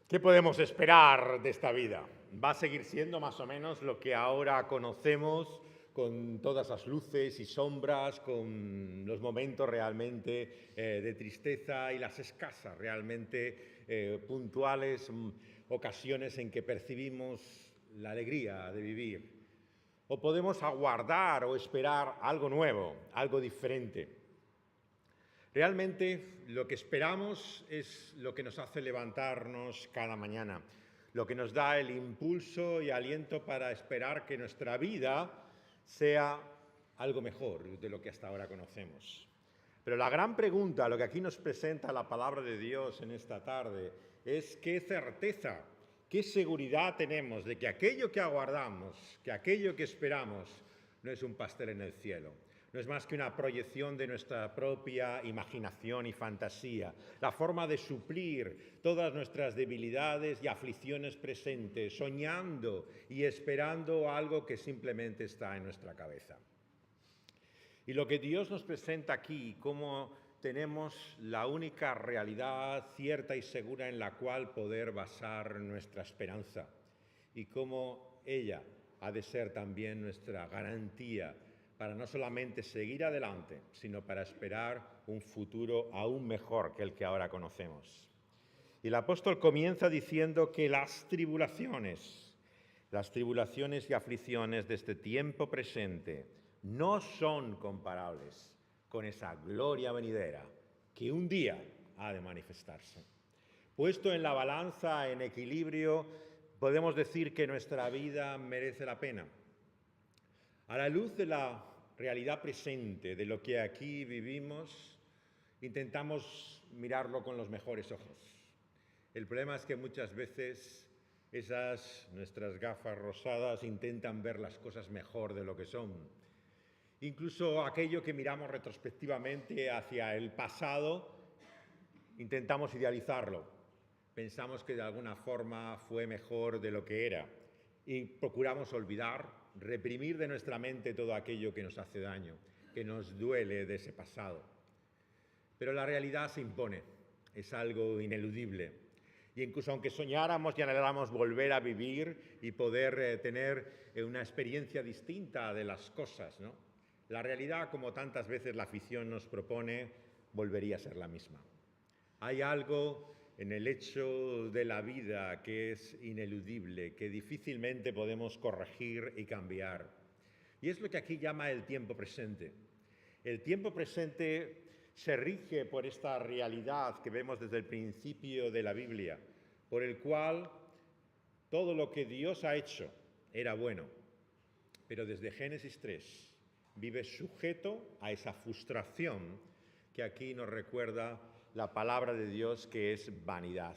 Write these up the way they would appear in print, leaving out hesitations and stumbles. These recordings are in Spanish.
¿Qué podemos esperar de esta vida? ¿Va a seguir siendo más o menos lo que ahora conocemos, con todas las luces y sombras, con los momentos realmente de tristeza y las escasas, realmente puntuales ocasiones en que percibimos la alegría de vivir? ¿O podemos aguardar o esperar algo nuevo, algo diferente? Realmente lo que esperamos es lo que nos hace levantarnos cada mañana, lo que nos da el impulso y aliento para esperar que nuestra vida sea algo mejor de lo que hasta ahora conocemos. Pero la gran pregunta, lo que aquí nos presenta la palabra de Dios en esta tarde, es qué certeza, qué seguridad tenemos de que aquello que aguardamos, que aquello que esperamos, no es un pastel en el cielo. No es más que una proyección de nuestra propia imaginación y fantasía, la forma de suplir todas nuestras debilidades y aflicciones presentes, soñando y esperando algo que simplemente está en nuestra cabeza. Y lo que Dios nos presenta aquí, como tenemos la única realidad cierta y segura en la cual poder basar nuestra esperanza, y cómo ella ha de ser también nuestra garantía para no solamente seguir adelante, sino para esperar un futuro aún mejor que el que ahora conocemos. Y el apóstol comienza diciendo que las tribulaciones y aflicciones de este tiempo presente no son comparables con esa gloria venidera que un día ha de manifestarse. Puesto en la balanza, en equilibrio, podemos decir que nuestra vida merece la pena. A la luz de la realidad presente, de lo que aquí vivimos, intentamos mirarlo con los mejores ojos. El problema es que muchas veces nuestras gafas rosadas intentan ver las cosas mejor de lo que son. Incluso aquello que miramos retrospectivamente hacia el pasado, intentamos idealizarlo. Pensamos que de alguna forma fue mejor de lo que era y procuramos olvidar, reprimir de nuestra mente todo aquello que nos hace daño, que nos duele de ese pasado. Pero la realidad se impone, es algo ineludible. Y incluso aunque soñáramos y anheláramos volver a vivir y poder tener una experiencia distinta de las cosas, ¿no? La realidad, como tantas veces la ficción nos propone, volvería a ser la misma. Hay algo en el hecho de la vida que es ineludible, que difícilmente podemos corregir y cambiar. Y es lo que aquí llama el tiempo presente. El tiempo presente se rige por esta realidad que vemos desde el principio de la Biblia, por el cual todo lo que Dios ha hecho era bueno, pero desde Génesis 3 vive sujeto a esa frustración que aquí nos recuerda la palabra de Dios, que es vanidad.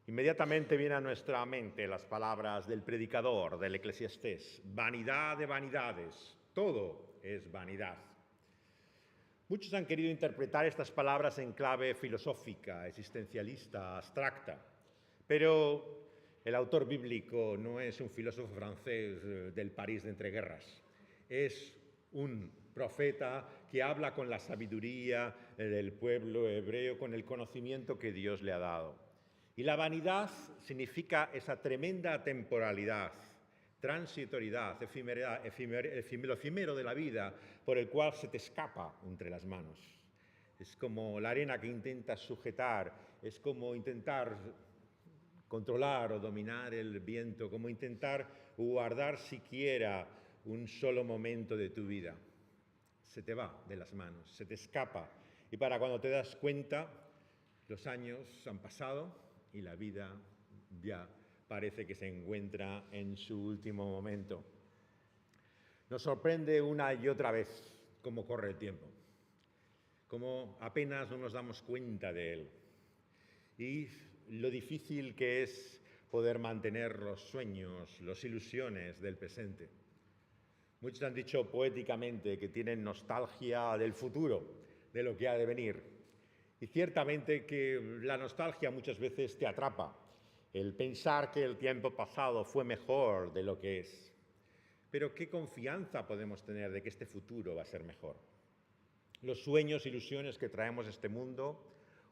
Inmediatamente vienen a nuestra mente las palabras del predicador, del Eclesiastés: vanidad de vanidades, todo es vanidad. Muchos han querido interpretar estas palabras en clave filosófica, existencialista, abstracta, pero el autor bíblico no es un filósofo francés del París de entreguerras, es un profeta que habla con la sabiduría del pueblo hebreo, con el conocimiento que Dios le ha dado. Y la vanidad significa esa tremenda temporalidad, transitoriedad, lo efímero de la vida, por el cual se te escapa entre las manos. Es como la arena que intentas sujetar, es como intentar controlar o dominar el viento, como intentar guardar siquiera un solo momento de tu vida. Se te va de las manos, se te escapa. Y para cuando te das cuenta, los años han pasado y la vida ya parece que se encuentra en su último momento. Nos sorprende una y otra vez cómo corre el tiempo, cómo apenas no nos damos cuenta de él. Y lo difícil que es poder mantener los sueños, las ilusiones del presente. Muchos han dicho poéticamente que tienen nostalgia del futuro, de lo que ha de venir. Y ciertamente que la nostalgia muchas veces te atrapa, el pensar que el tiempo pasado fue mejor de lo que es. Pero ¿qué confianza podemos tener de que este futuro va a ser mejor? Los sueños, ilusiones que traemos a este mundo,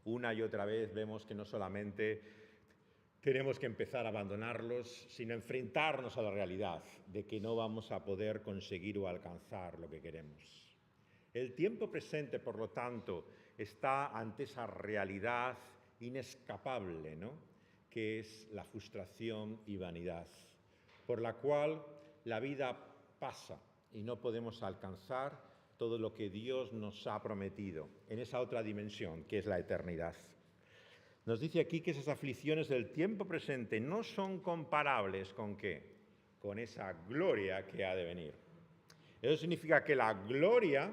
una y otra vez vemos que no solamente tenemos que empezar a abandonarlos, sino enfrentarnos a la realidad de que no vamos a poder conseguir o alcanzar lo que queremos. El tiempo presente, por lo tanto, está ante esa realidad inescapable, ¿no?, que es la frustración y vanidad, por la cual la vida pasa y no podemos alcanzar todo lo que Dios nos ha prometido en esa otra dimensión, que es la eternidad. Nos dice aquí que esas aflicciones del tiempo presente no son comparables ¿con qué? Con esa gloria que ha de venir. Eso significa que la gloria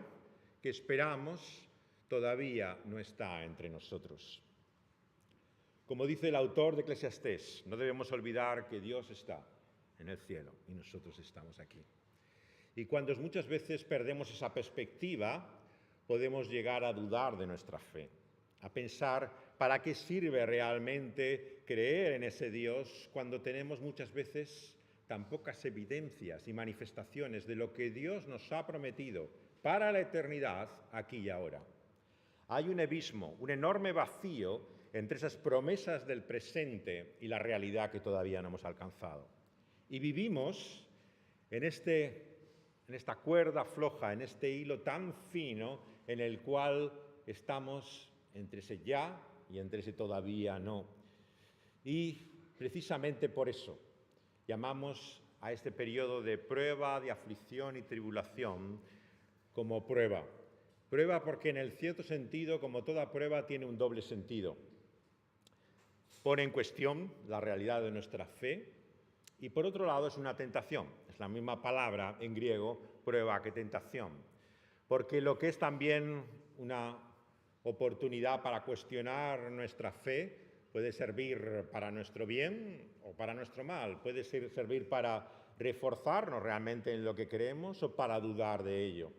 que esperamos todavía no está entre nosotros. Como dice el autor de Eclesiastés, no debemos olvidar que Dios está en el cielo y nosotros estamos aquí. Y cuando muchas veces perdemos esa perspectiva, podemos llegar a dudar de nuestra fe, a pensar para qué sirve realmente creer en ese Dios cuando tenemos muchas veces tan pocas evidencias y manifestaciones de lo que Dios nos ha prometido para la eternidad aquí y ahora. Hay un abismo, un enorme vacío entre esas promesas del presente y la realidad que todavía no hemos alcanzado. Y vivimos en esta cuerda floja, en este hilo tan fino en el cual estamos entre ese ya y entre ese todavía no. Y precisamente por eso llamamos a este periodo de prueba, de aflicción y tribulación como prueba. Prueba porque en el cierto sentido, como toda prueba, tiene un doble sentido. Pone en cuestión la realidad de nuestra fe y por otro lado es una tentación. Es la misma palabra en griego, prueba, que tentación. Porque lo que es también una oportunidad para cuestionar nuestra fe puede servir para nuestro bien o para nuestro mal. Puede servir para reforzarnos realmente en lo que creemos o para dudar de ello.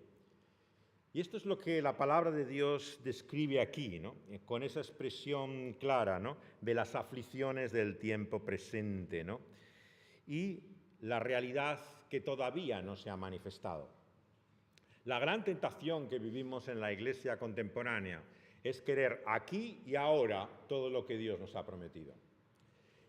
Y esto es lo que la palabra de Dios describe aquí, ¿no?, con esa expresión clara, ¿no?, de las aflicciones del tiempo presente, ¿no?, y la realidad que todavía no se ha manifestado. La gran tentación que vivimos en la Iglesia contemporánea es querer aquí y ahora todo lo que Dios nos ha prometido.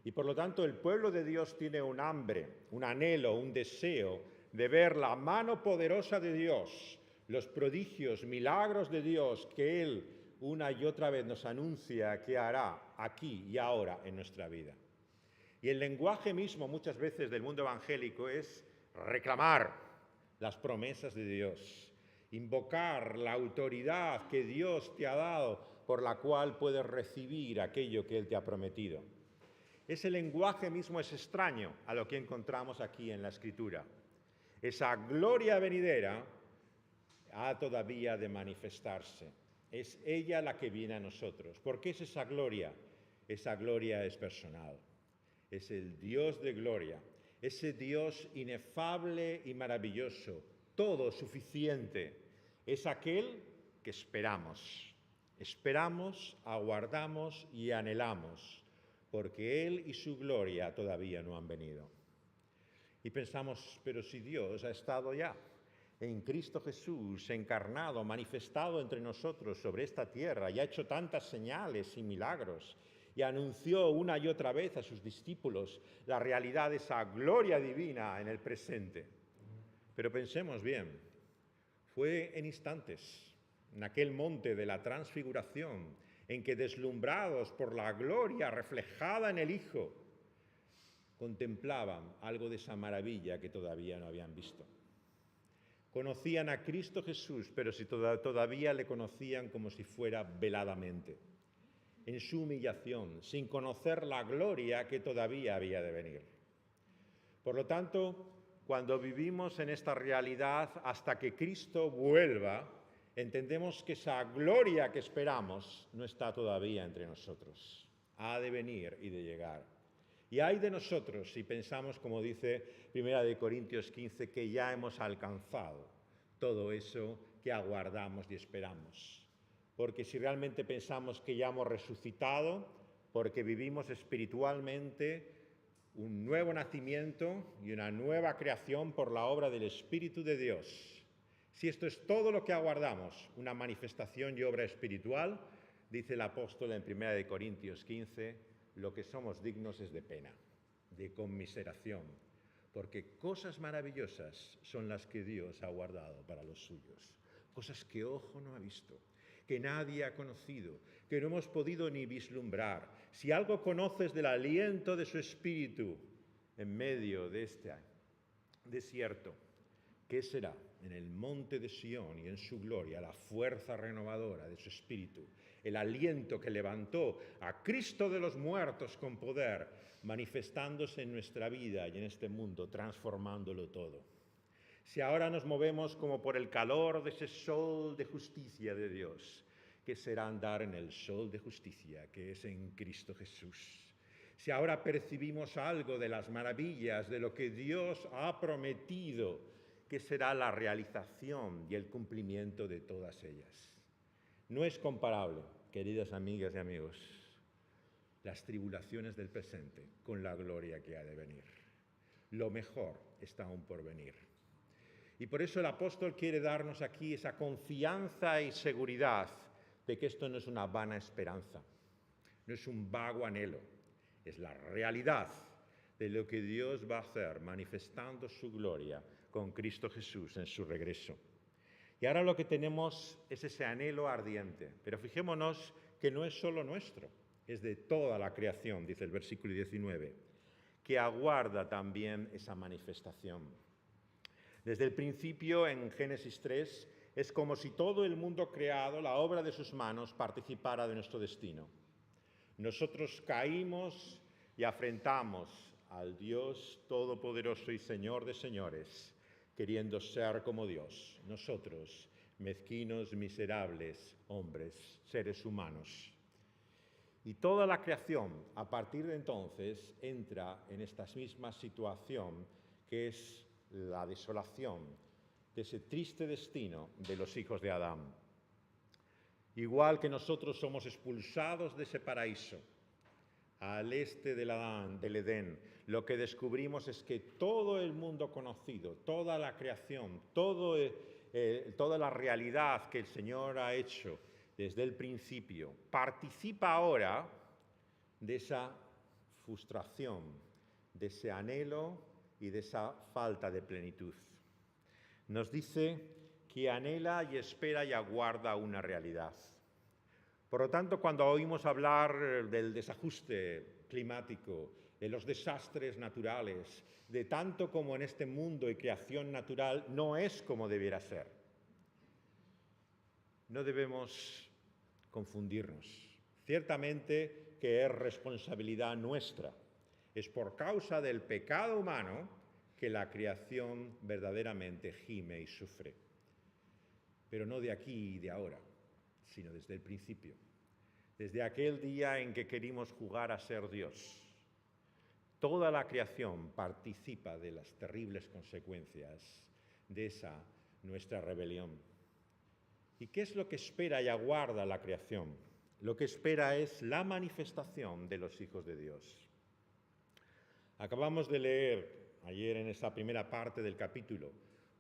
Y por lo tanto el pueblo de Dios tiene un hambre, un anhelo, un deseo de ver la mano poderosa de Dios, los prodigios, milagros de Dios que Él una y otra vez nos anuncia que hará aquí y ahora en nuestra vida. Y el lenguaje mismo muchas veces del mundo evangélico es reclamar las promesas de Dios, invocar la autoridad que Dios te ha dado por la cual puedes recibir aquello que Él te ha prometido. Ese lenguaje mismo es extraño a lo que encontramos aquí en la Escritura. Esa gloria venidera ha todavía de manifestarse. Es ella la que viene a nosotros. ¿Por qué es esa gloria? Esa gloria es personal. Es el Dios de gloria, ese Dios inefable y maravilloso, todo suficiente. Es aquel que esperamos. Esperamos, aguardamos y anhelamos, porque Él y su gloria todavía no han venido. Y pensamos, pero si Dios ha estado ya en Cristo Jesús, encarnado, manifestado entre nosotros sobre esta tierra, y ha hecho tantas señales y milagros, y anunció una y otra vez a sus discípulos la realidad de esa gloria divina en el presente. Pero pensemos bien, fue en instantes, en aquel monte de la transfiguración, en que deslumbrados por la gloria reflejada en el Hijo, contemplaban algo de esa maravilla que todavía no habían visto. Conocían a Cristo Jesús, pero si todavía le conocían como si fuera veladamente, en su humillación, sin conocer la gloria que todavía había de venir. Por lo tanto, cuando vivimos en esta realidad hasta que Cristo vuelva, entendemos que esa gloria que esperamos no está todavía entre nosotros. Ha de venir y de llegar. Y hay de nosotros si pensamos, como dice 1 Corintios 15, que ya hemos alcanzado todo eso que aguardamos y esperamos. Porque si realmente pensamos que ya hemos resucitado, porque vivimos espiritualmente un nuevo nacimiento y una nueva creación por la obra del Espíritu de Dios. Si esto es todo lo que aguardamos, una manifestación y obra espiritual, dice el apóstol en 1 Corintios 15, lo que somos dignos es de pena, de conmiseración, porque cosas maravillosas son las que Dios ha guardado para los suyos, cosas que ojo no ha visto, que nadie ha conocido, que no hemos podido ni vislumbrar. Si algo conoces del aliento de su Espíritu en medio de este desierto, ¿qué será? En el monte de Sión y en su gloria, la fuerza renovadora de su Espíritu, el aliento que levantó a Cristo de los muertos con poder, manifestándose en nuestra vida y en este mundo, transformándolo todo. Si ahora nos movemos como por el calor de ese sol de justicia de Dios, ¿qué será andar en el sol de justicia que es en Cristo Jesús? Si ahora percibimos algo de las maravillas de lo que Dios ha prometido, ¿qué será la realización y el cumplimiento de todas ellas? No es comparable, queridas amigas y amigos, las tribulaciones del presente con la gloria que ha de venir. Lo mejor está aún por venir. Y por eso el apóstol quiere darnos aquí esa confianza y seguridad de que esto no es una vana esperanza, no es un vago anhelo, es la realidad de lo que Dios va a hacer manifestando su gloria con Cristo Jesús en su regreso. Y ahora lo que tenemos es ese anhelo ardiente, pero fijémonos que no es solo nuestro, es de toda la creación, dice el versículo 19, que aguarda también esa manifestación. Desde el principio, en Génesis 3, es como si todo el mundo creado, la obra de sus manos, participara de nuestro destino. Nosotros caímos y afrentamos al Dios Todopoderoso y Señor de señores, queriendo ser como Dios. Nosotros, mezquinos, miserables hombres, seres humanos. Y toda la creación, a partir de entonces, entra en esta misma situación que es la desolación de ese triste destino de los hijos de Adán. Igual que nosotros somos expulsados de ese paraíso, al este del Edén, lo que descubrimos es que todo el mundo conocido, toda la creación, toda la realidad que el Señor ha hecho desde el principio, participa ahora de esa frustración, de ese anhelo y de esa falta de plenitud. Nos dice que anhela y espera y aguarda una realidad. Por lo tanto, cuando oímos hablar del desajuste climático, de los desastres naturales, de tanto como en este mundo y creación natural no es como debiera ser, no debemos confundirnos. Ciertamente que es responsabilidad nuestra. Es por causa del pecado humano que la creación verdaderamente gime y sufre. Pero no de aquí y de ahora, sino desde el principio. Desde aquel día en que querimos jugar a ser Dios. Toda la creación participa de las terribles consecuencias de esa nuestra rebelión. ¿Y qué es lo que espera y aguarda la creación? Lo que espera es la manifestación de los hijos de Dios. Acabamos de leer ayer en esa primera parte del capítulo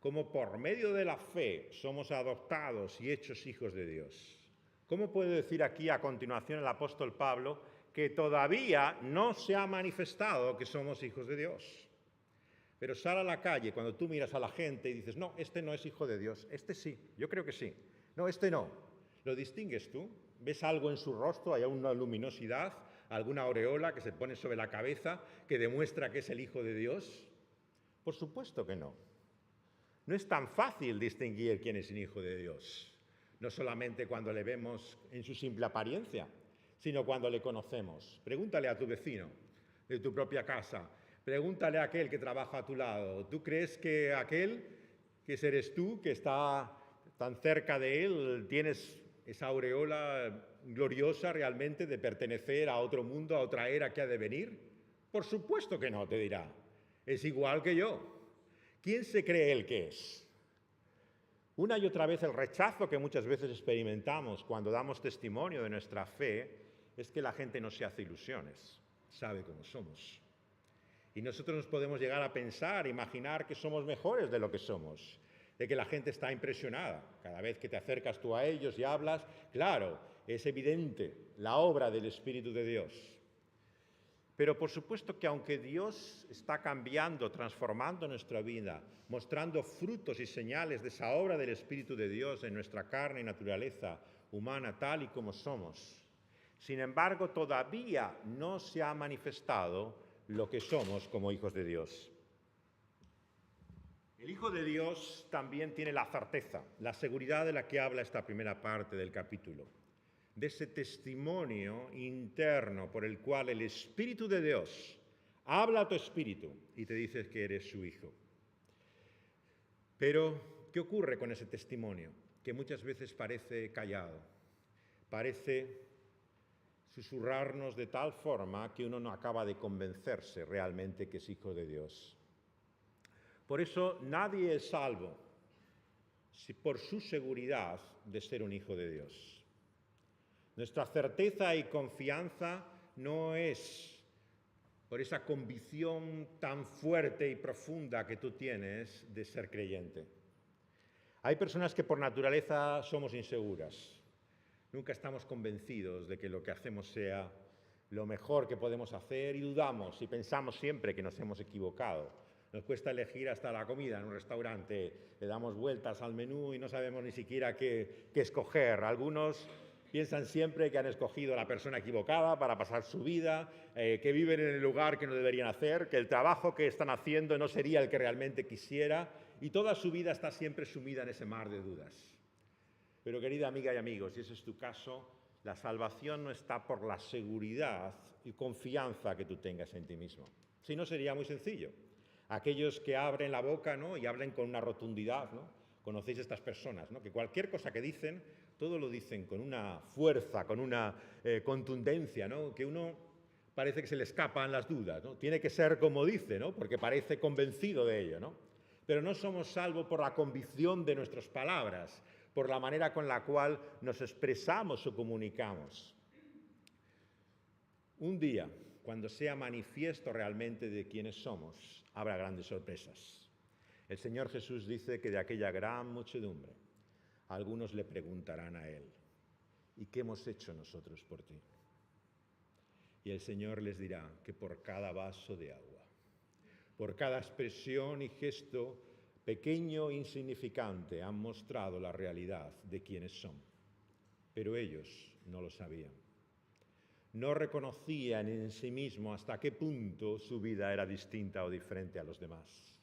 cómo por medio de la fe somos adoptados y hechos hijos de Dios. ¿Cómo puede decir aquí a continuación el apóstol Pablo que todavía no se ha manifestado que somos hijos de Dios? Pero sal a la calle cuando tú miras a la gente y dices, no, este no es hijo de Dios, este sí, yo creo que sí. No, este no. ¿Lo distingues tú? ¿Ves algo en su rostro? ¿Hay una luminosidad? ¿Alguna aureola que se pone sobre la cabeza que demuestra que es el hijo de Dios? Por supuesto que no. No es tan fácil distinguir quién es un hijo de Dios. No solamente cuando le vemos en su simple apariencia, sino cuando le conocemos. Pregúntale a tu vecino de tu propia casa, pregúntale a aquel que trabaja a tu lado. ¿Tú crees que aquel que eres tú, que está tan cerca de él, tienes esa aureola gloriosa realmente de pertenecer a otro mundo, a otra era que ha de venir? Por supuesto que no, te dirá. Es igual que yo. ¿Quién se cree él que es? Una y otra vez el rechazo que muchas veces experimentamos cuando damos testimonio de nuestra fe es que la gente no se hace ilusiones, sabe cómo somos. Y nosotros nos podemos llegar a pensar, imaginar que somos mejores de lo que somos, de que la gente está impresionada. Cada vez que te acercas tú a ellos y hablas, claro, es evidente la obra del Espíritu de Dios. Pero por supuesto que aunque Dios está cambiando, transformando nuestra vida, mostrando frutos y señales de esa obra del Espíritu de Dios en nuestra carne y naturaleza humana tal y como somos, sin embargo todavía no se ha manifestado lo que somos como hijos de Dios. El Hijo de Dios también tiene la certeza, la seguridad de la que habla esta primera parte del capítulo, de ese testimonio interno por el cual el Espíritu de Dios habla a tu espíritu y te dice que eres su hijo. Pero, ¿qué ocurre con ese testimonio? Que muchas veces parece callado, parece susurrarnos de tal forma que uno no acaba de convencerse realmente que es hijo de Dios. Por eso nadie es salvo por su seguridad de ser un hijo de Dios. Nuestra certeza y confianza no es por esa convicción tan fuerte y profunda que tú tienes de ser creyente. Hay personas que por naturaleza somos inseguras. Nunca estamos convencidos de que lo que hacemos sea lo mejor que podemos hacer y dudamos y pensamos siempre que nos hemos equivocado. Nos cuesta elegir hasta la comida en un restaurante, le damos vueltas al menú y no sabemos ni siquiera qué escoger. Algunos piensan siempre que han escogido a la persona equivocada para pasar su vida, que viven en el lugar que no deberían hacer, que el trabajo que están haciendo no sería el que realmente quisiera, y toda su vida está siempre sumida en ese mar de dudas. Pero querida amiga y amigo, si ese es tu caso, la salvación no está por la seguridad y confianza que tú tengas en ti mismo. Si no, sería muy sencillo. Aquellos que abren la boca, ¿no?, y hablan con una rotundidad, ¿no? Conocéis a estas personas, ¿no?, que cualquier cosa que dicen, todo lo dicen con una fuerza, con una contundencia, ¿no?, que uno parece que se le escapan las dudas, ¿no? Tiene que ser como dice, ¿no?, porque parece convencido de ello, ¿no? Pero no somos salvos por la convicción de nuestras palabras, por la manera con la cual nos expresamos o comunicamos. Un día, cuando sea manifiesto realmente de quiénes somos, habrá grandes sorpresas. El Señor Jesús dice que de aquella gran muchedumbre, algunos le preguntarán a Él, ¿y qué hemos hecho nosotros por ti? Y el Señor les dirá que por cada vaso de agua, por cada expresión y gesto pequeño e insignificante, han mostrado la realidad de quiénes son. Pero ellos no lo sabían. No reconocían en sí mismo hasta qué punto su vida era distinta o diferente a los demás.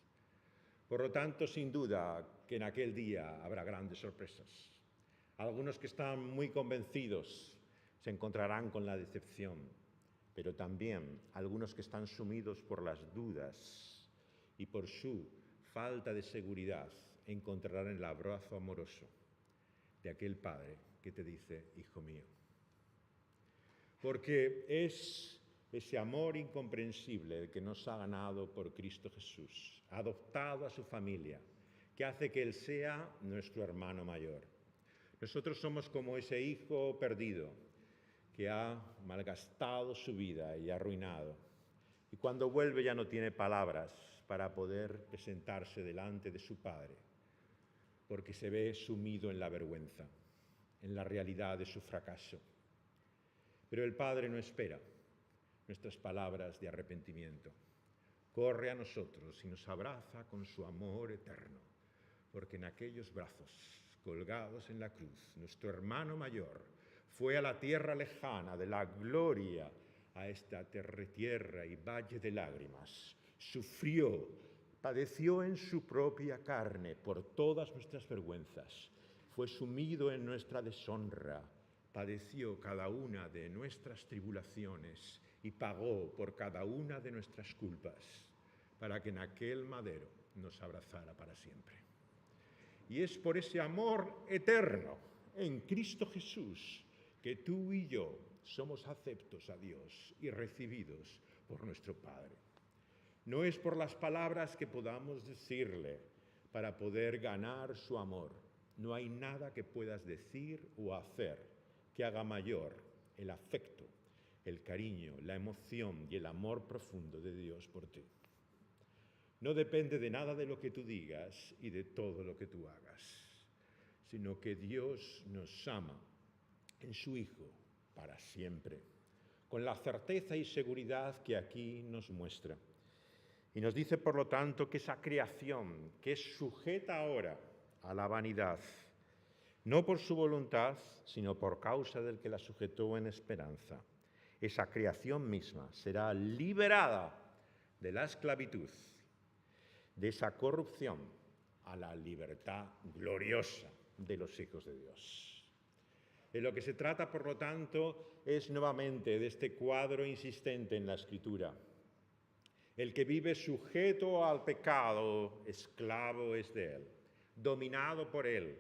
Por lo tanto, sin duda que en aquel día habrá grandes sorpresas. Algunos que están muy convencidos se encontrarán con la decepción, pero también algunos que están sumidos por las dudas y por su falta de seguridad encontrarán el abrazo amoroso de aquel Padre que te dice, hijo mío. Porque es ese amor incomprensible que nos ha ganado por Cristo Jesús, adoptado a su familia, que hace que Él sea nuestro hermano mayor. Nosotros somos como ese hijo perdido que ha malgastado su vida y arruinado. Y cuando vuelve ya no tiene palabras para poder presentarse delante de su Padre, porque se ve sumido en la vergüenza, en la realidad de su fracaso. Pero el Padre no espera nuestras palabras de arrepentimiento. Corre a nosotros y nos abraza con su amor eterno, porque en aquellos brazos colgados en la cruz, nuestro hermano mayor fue a la tierra lejana de la gloria, a esta tierra y valle de lágrimas. Sufrió, padeció en su propia carne por todas nuestras vergüenzas. Fue sumido en nuestra deshonra, padeció cada una de nuestras tribulaciones y pagó por cada una de nuestras culpas, para que en aquel madero nos abrazara para siempre. Y es por ese amor eterno en Cristo Jesús que tú y yo somos aceptos a Dios y recibidos por nuestro Padre. No es por las palabras que podamos decirle para poder ganar su amor. No hay nada que puedas decir o hacer que haga mayor el afecto, el cariño, la emoción y el amor profundo de Dios por ti. No depende de nada de lo que tú digas y de todo lo que tú hagas, sino que Dios nos ama en su Hijo para siempre, con la certeza y seguridad que aquí nos muestra. Y nos dice, por lo tanto, que esa creación, que es sujeta ahora a la vanidad, no por su voluntad, sino por causa del que la sujetó en esperanza, esa creación misma será liberada de la esclavitud, de esa corrupción, a la libertad gloriosa de los hijos de Dios. De lo que se trata, por lo tanto, es nuevamente de este cuadro insistente en la Escritura. El que vive sujeto al pecado, esclavo es de él, dominado por él,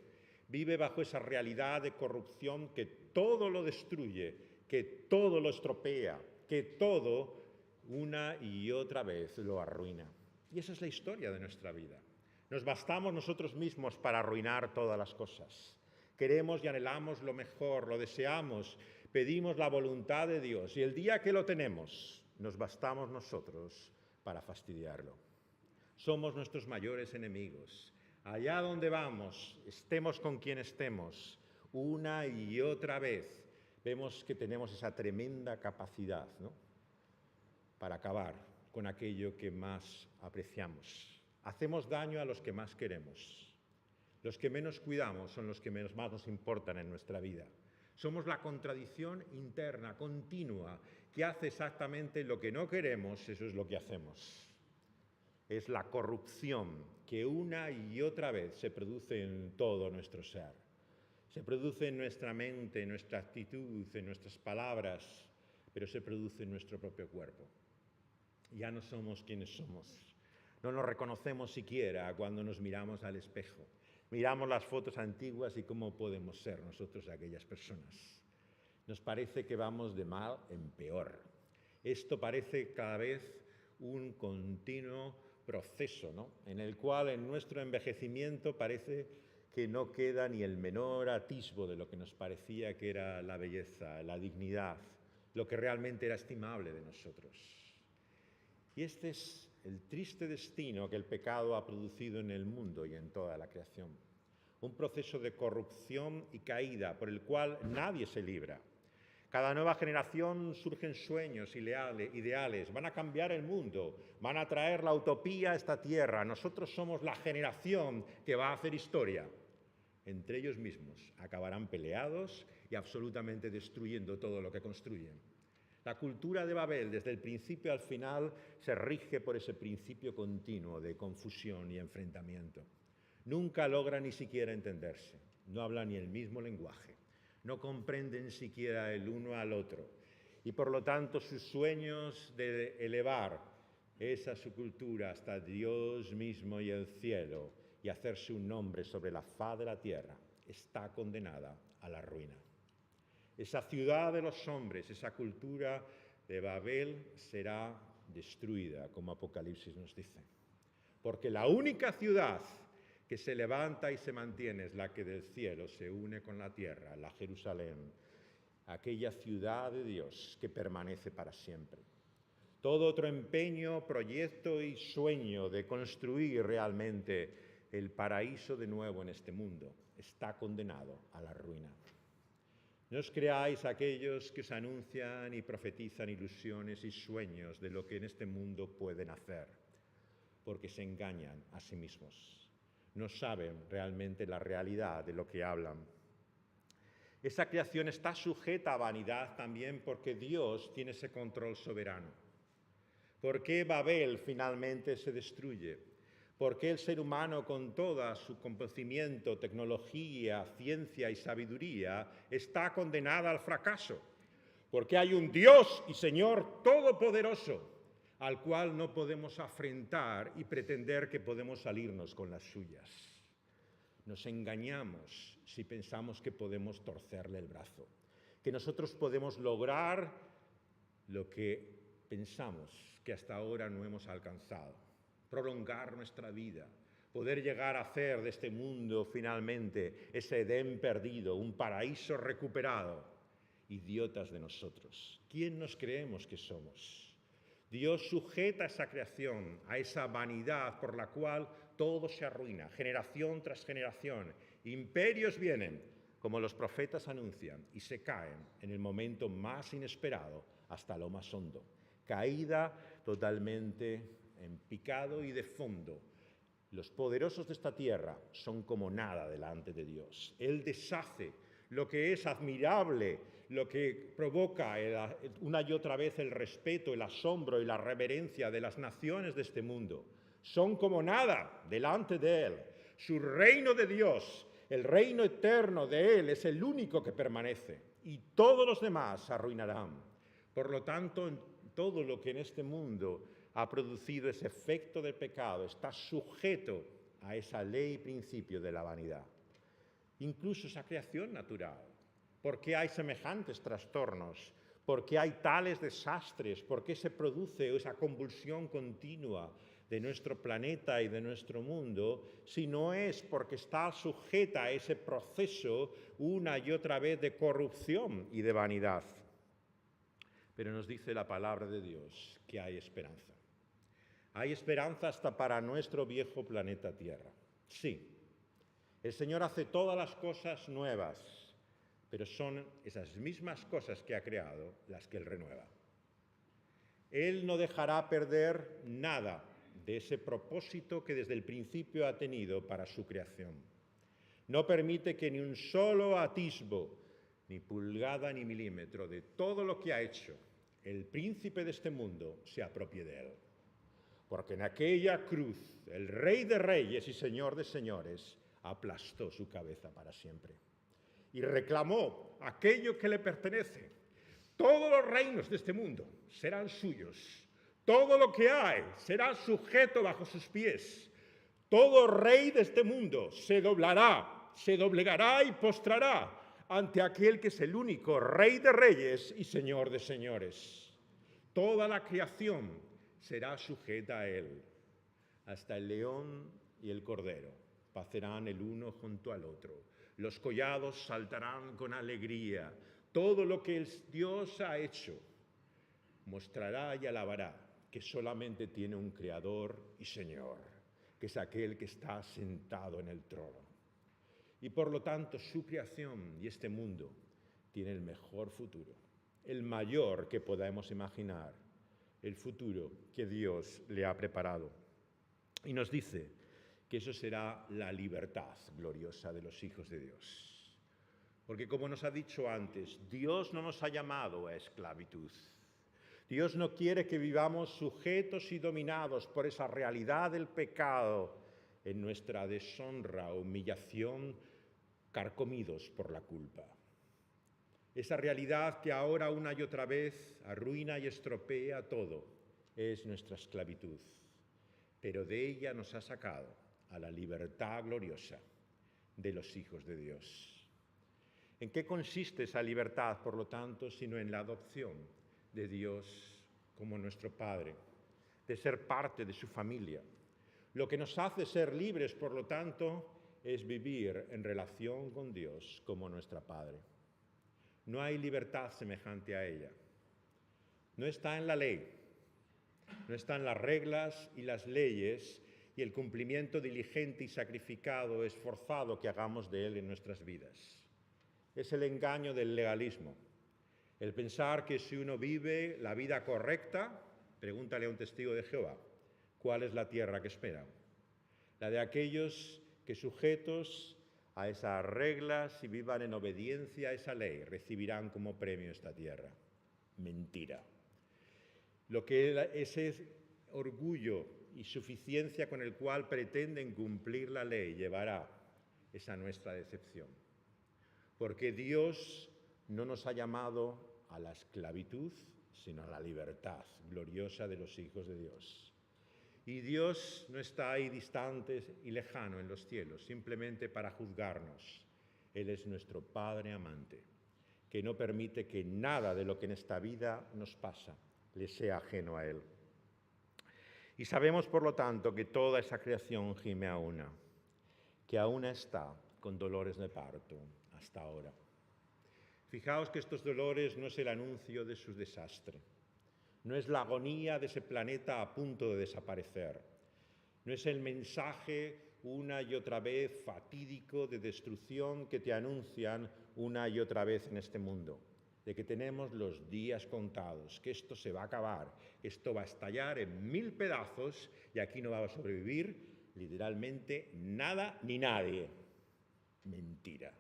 vive bajo esa realidad de corrupción que todo lo destruye, que todo lo estropea, que todo una y otra vez lo arruina. Y esa es la historia de nuestra vida. Nos bastamos nosotros mismos para arruinar todas las cosas. Queremos y anhelamos lo mejor, lo deseamos, pedimos la voluntad de Dios y el día que lo tenemos, nos bastamos nosotros para fastidiarlo. Somos nuestros mayores enemigos. Allá donde vamos, estemos con quien estemos, una y otra vez vemos que tenemos esa tremenda capacidad, ¿no?, para acabar con aquello que más apreciamos. Hacemos daño a los que más queremos. Los que menos cuidamos son los que más nos importan en nuestra vida. Somos la contradicción interna, continua, que hace exactamente lo que no queremos, eso es lo que hacemos. Es la corrupción que una y otra vez se produce en todo nuestro ser. Se produce en nuestra mente, en nuestra actitud, en nuestras palabras, pero se produce en nuestro propio cuerpo. Ya no somos quienes somos. No nos reconocemos siquiera cuando nos miramos al espejo. Miramos las fotos antiguas y cómo podemos ser nosotros aquellas personas. Nos parece que vamos de mal en peor. Esto parece cada vez un continuo proceso, ¿no?, en el cual en nuestro envejecimiento parece que no queda ni el menor atisbo de lo que nos parecía que era la belleza, la dignidad, lo que realmente era estimable de nosotros. Y este es el triste destino que el pecado ha producido en el mundo y en toda la creación. Un proceso de corrupción y caída por el cual nadie se libra. Cada nueva generación surgen sueños ideales, van a cambiar el mundo, van a traer la utopía a esta tierra. Nosotros somos la generación que va a hacer historia. Entre ellos mismos acabarán peleados y absolutamente destruyendo todo lo que construyen. La cultura de Babel, desde el principio al final, se rige por ese principio continuo de confusión y enfrentamiento. Nunca logran ni siquiera entenderse, no hablan ni el mismo lenguaje, no comprenden siquiera el uno al otro. Y por lo tanto sus sueños de elevar esa su cultura hasta Dios mismo y el cielo y hacerse un nombre sobre la faz de la tierra está condenada a la ruina. Esa ciudad de los hombres, esa cultura de Babel será destruida, como Apocalipsis nos dice. Porque la única ciudad que se levanta y se mantiene es la que del cielo se une con la tierra, la Jerusalén, aquella ciudad de Dios que permanece para siempre. Todo otro empeño, proyecto y sueño de construir realmente el paraíso de nuevo en este mundo está condenado a la ruina. No os creáis aquellos que os anuncian y profetizan ilusiones y sueños de lo que en este mundo pueden hacer, porque se engañan a sí mismos. No saben realmente la realidad de lo que hablan. Esa creación está sujeta a vanidad también porque Dios tiene ese control soberano. ¿Por qué Babel finalmente se destruye? ¿Por qué el ser humano, con todo su conocimiento, tecnología, ciencia y sabiduría, está condenada al fracaso? Porque hay un Dios y Señor todopoderoso al cual no podemos afrentar y pretender que podemos salirnos con las suyas. Nos engañamos si pensamos que podemos torcerle el brazo, que nosotros podemos lograr lo que pensamos que hasta ahora no hemos alcanzado. Prolongar nuestra vida, poder llegar a hacer de este mundo finalmente ese Edén perdido, un paraíso recuperado. Idiotas de nosotros. ¿Quién nos creemos que somos? Dios sujeta esa creación a esa vanidad por la cual todo se arruina, generación tras generación. Imperios vienen, como los profetas anuncian, y se caen en el momento más inesperado hasta lo más hondo. Caída totalmente en picado y de fondo. Los poderosos de esta tierra son como nada delante de Dios. Él deshace lo que es admirable, lo que provoca una y otra vez el respeto, el asombro y la reverencia de las naciones de este mundo. Son como nada delante de Él. Su reino de Dios, el reino eterno de Él, es el único que permanece y todos los demás se arruinarán. Por lo tanto, todo lo que en este mundo ha producido ese efecto del pecado está sujeto a esa ley y principio de la vanidad. Incluso esa creación natural. ¿Por qué hay semejantes trastornos? ¿Por qué hay tales desastres? ¿Por qué se produce esa convulsión continua de nuestro planeta y de nuestro mundo, si no es porque está sujeta a ese proceso una y otra vez de corrupción y de vanidad? Pero nos dice la palabra de Dios que hay esperanza. Hay esperanza hasta para nuestro viejo planeta Tierra. Sí, el Señor hace todas las cosas nuevas, pero son esas mismas cosas que ha creado las que Él renueva. Él no dejará perder nada de ese propósito que desde el principio ha tenido para su creación. No permite que ni un solo atisbo, ni pulgada ni milímetro de todo lo que ha hecho el príncipe de este mundo se apropie de Él. Porque en aquella cruz el Rey de Reyes y Señor de Señores aplastó su cabeza para siempre y reclamó aquello que le pertenece. Todos los reinos de este mundo serán suyos. Todo lo que hay será sujeto bajo sus pies. Todo rey de este mundo se doblegará y postrará ante aquel que es el único Rey de Reyes y Señor de Señores. Toda la creación será sujeta a Él. Hasta el león y el cordero pacerán el uno junto al otro. Los collados saltarán con alegría. Todo lo que Dios ha hecho mostrará y alabará que solamente tiene un Creador y Señor, que es aquel que está sentado en el trono. Y por lo tanto su creación y este mundo tiene el mejor futuro, el mayor que podamos imaginar, el futuro que Dios le ha preparado. Y nos dice que eso será la libertad gloriosa de los hijos de Dios. Porque como nos ha dicho antes, Dios no nos ha llamado a esclavitud. Dios no quiere que vivamos sujetos y dominados por esa realidad del pecado en nuestra deshonra, humillación, carcomidos por la culpa. Esa realidad que ahora una y otra vez arruina y estropea todo es nuestra esclavitud. Pero de ella nos ha sacado a la libertad gloriosa de los hijos de Dios. ¿En qué consiste esa libertad, por lo tanto, sino en la adopción de Dios como nuestro Padre, de ser parte de su familia? Lo que nos hace ser libres, por lo tanto, es vivir en relación con Dios como nuestro Padre. No hay libertad semejante a ella. No está en la ley, no está en las reglas y las leyes y el cumplimiento diligente y sacrificado, esforzado que hagamos de él en nuestras vidas. Es el engaño del legalismo, el pensar que si uno vive la vida correcta, pregúntale a un testigo de Jehová, ¿cuál es la tierra que espera? La de aquellos que sujetos a esas reglas y vivan en obediencia a esa ley, recibirán como premio esta tierra. Mentira. Lo que ese orgullo y suficiencia con el cual pretenden cumplir la ley llevará es a nuestra decepción. Porque Dios no nos ha llamado a la esclavitud, sino a la libertad gloriosa de los hijos de Dios. Y Dios no está ahí distante y lejano en los cielos, simplemente para juzgarnos. Él es nuestro Padre amante, que no permite que nada de lo que en esta vida nos pasa le sea ajeno a Él. Y sabemos, por lo tanto, que toda esa creación gime a una, que aún está con dolores de parto hasta ahora. Fijaos que estos dolores no es el anuncio de su desastre. No es la agonía de ese planeta a punto de desaparecer. No es el mensaje una y otra vez fatídico de destrucción que te anuncian una y otra vez en este mundo, de que tenemos los días contados, que esto se va a acabar, esto va a estallar en 1000 pedazos y aquí no va a sobrevivir literalmente nada ni nadie. Mentira.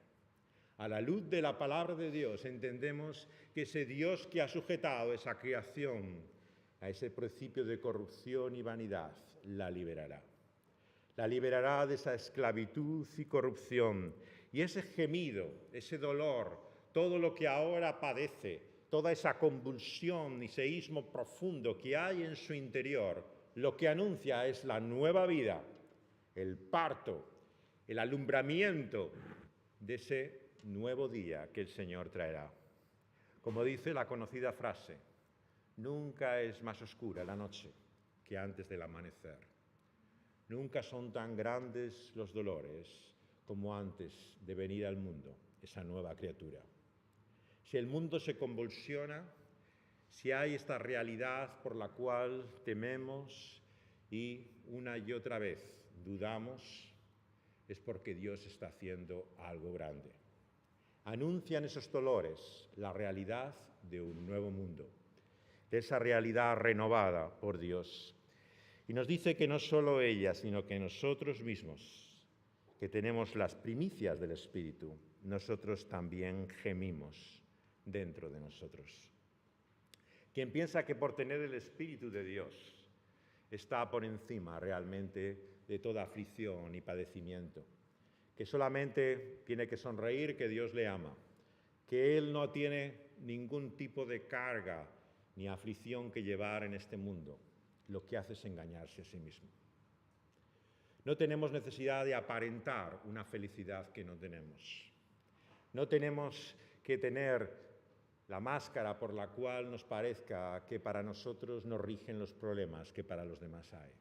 A la luz de la palabra de Dios entendemos que ese Dios que ha sujetado esa creación a ese principio de corrupción y vanidad, la liberará. La liberará de esa esclavitud y corrupción. Y ese gemido, ese dolor, todo lo que ahora padece, toda esa convulsión y seísmo profundo que hay en su interior, lo que anuncia es la nueva vida, el parto, el alumbramiento de ese nuevo día que el Señor traerá. Como dice la conocida frase, nunca es más oscura la noche que antes del amanecer. Nunca son tan grandes los dolores como antes de venir al mundo esa nueva criatura. Si el mundo se convulsiona, si hay esta realidad por la cual tememos y una y otra vez dudamos, es porque Dios está haciendo algo grande. Anuncian esos dolores la realidad de un nuevo mundo, de esa realidad renovada por Dios. Y nos dice que no solo ella, sino que nosotros mismos, que tenemos las primicias del Espíritu, nosotros también gemimos dentro de nosotros. Quien piensa que por tener el Espíritu de Dios está por encima realmente de toda aflicción y padecimiento, que solamente tiene que sonreír que Dios le ama, que Él no tiene ningún tipo de carga ni aflicción que llevar en este mundo, lo que hace es engañarse a sí mismo. No tenemos necesidad de aparentar una felicidad que no tenemos. No tenemos que tener la máscara por la cual nos parezca que para nosotros nos rigen los problemas que para los demás hay.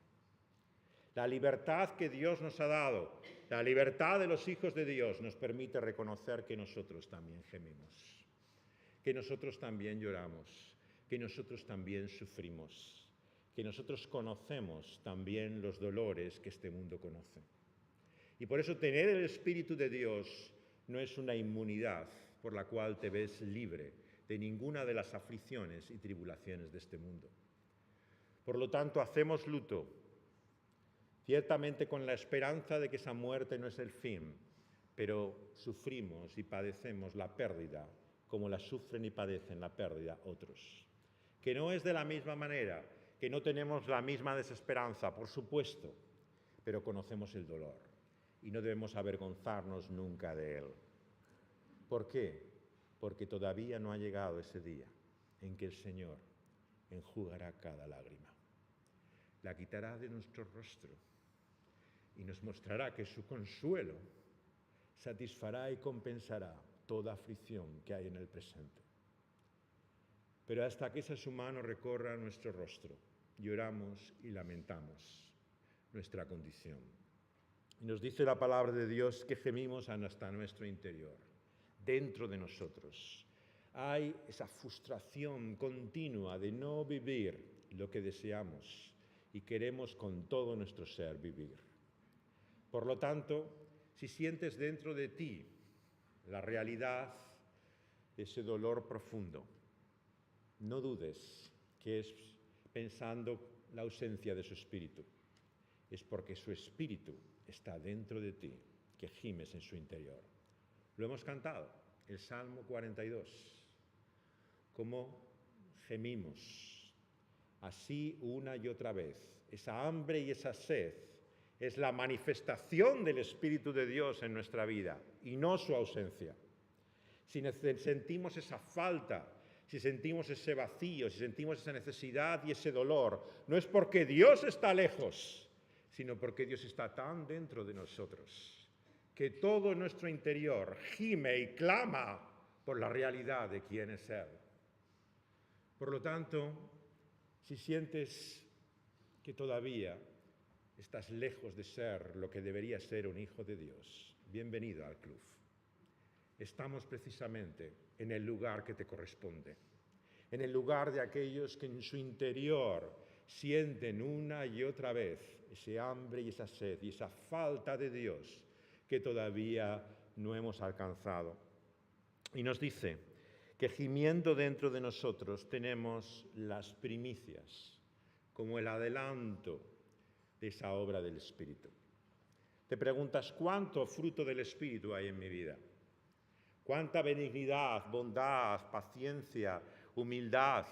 La libertad que Dios nos ha dado, la libertad de los hijos de Dios, nos permite reconocer que nosotros también gemimos, que nosotros también lloramos, que nosotros también sufrimos, que nosotros conocemos también los dolores que este mundo conoce. Y por eso tener el Espíritu de Dios no es una inmunidad por la cual te ves libre de ninguna de las aflicciones y tribulaciones de este mundo. Por lo tanto, hacemos luto, ciertamente con la esperanza de que esa muerte no es el fin, pero sufrimos y padecemos la pérdida como la sufren y padecen la pérdida otros. Que no es de la misma manera, que no tenemos la misma desesperanza, por supuesto, pero conocemos el dolor y no debemos avergonzarnos nunca de él. ¿Por qué? Porque todavía no ha llegado ese día en que el Señor enjugará cada lágrima, la quitará de nuestro rostro y nos mostrará que su consuelo satisfará y compensará toda aflicción que hay en el presente. Pero hasta que ese humano recorra nuestro rostro, lloramos y lamentamos nuestra condición. Y nos dice la palabra de Dios que gemimos hasta nuestro interior, dentro de nosotros. Hay esa frustración continua de no vivir lo que deseamos y queremos con todo nuestro ser vivir. Por lo tanto, si sientes dentro de ti la realidad de ese dolor profundo, no dudes que es pensando la ausencia de su espíritu. Es porque su espíritu está dentro de ti, que gimes en su interior. Lo hemos cantado, el Salmo 42. Cómo gemimos, así una y otra vez. Esa hambre y esa sed es la manifestación del Espíritu de Dios en nuestra vida y no su ausencia. Si sentimos esa falta, si sentimos ese vacío, si sentimos esa necesidad y ese dolor, no es porque Dios está lejos, sino porque Dios está tan dentro de nosotros, que todo nuestro interior gime y clama por la realidad de quién es Él. Por lo tanto, si sientes que todavía estás lejos de ser lo que debería ser un hijo de Dios, bienvenido al club. Estamos precisamente en el lugar que te corresponde, en el lugar de aquellos que en su interior sienten una y otra vez ese hambre y esa sed y esa falta de Dios que todavía no hemos alcanzado. Y nos dice que gimiendo dentro de nosotros tenemos las primicias, como el adelanto de esa obra del Espíritu. Te preguntas, ¿cuánto fruto del Espíritu hay en mi vida? ¿Cuánta benignidad, bondad, paciencia, humildad?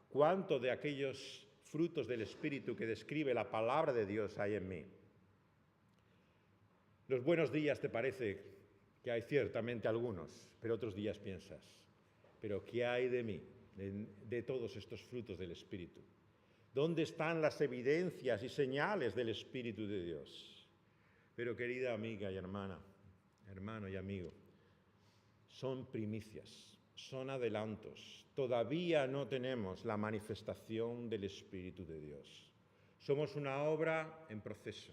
¿Cuánto de aquellos frutos del Espíritu que describe la palabra de Dios hay en mí? Los buenos días te parece que hay ciertamente algunos, pero otros días piensas, ¿pero qué hay de mí, de todos estos frutos del Espíritu? ¿Dónde están las evidencias y señales del Espíritu de Dios? Pero querida amiga y hermana, hermano y amigo, son primicias, son adelantos. Todavía no tenemos la manifestación del Espíritu de Dios. Somos una obra en proceso.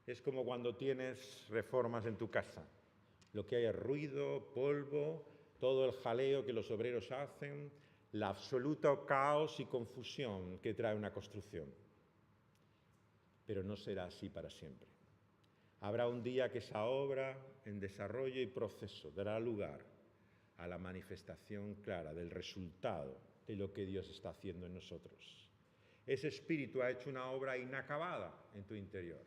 Es como cuando tienes reformas en tu casa. Lo que hay es ruido, polvo, todo el jaleo que los obreros hacen, la absoluta caos y confusión que trae una construcción. Pero no será así para siempre. Habrá un día que esa obra en desarrollo y proceso dará lugar a la manifestación clara del resultado de lo que Dios está haciendo en nosotros. Ese Espíritu ha hecho una obra inacabada en tu interior.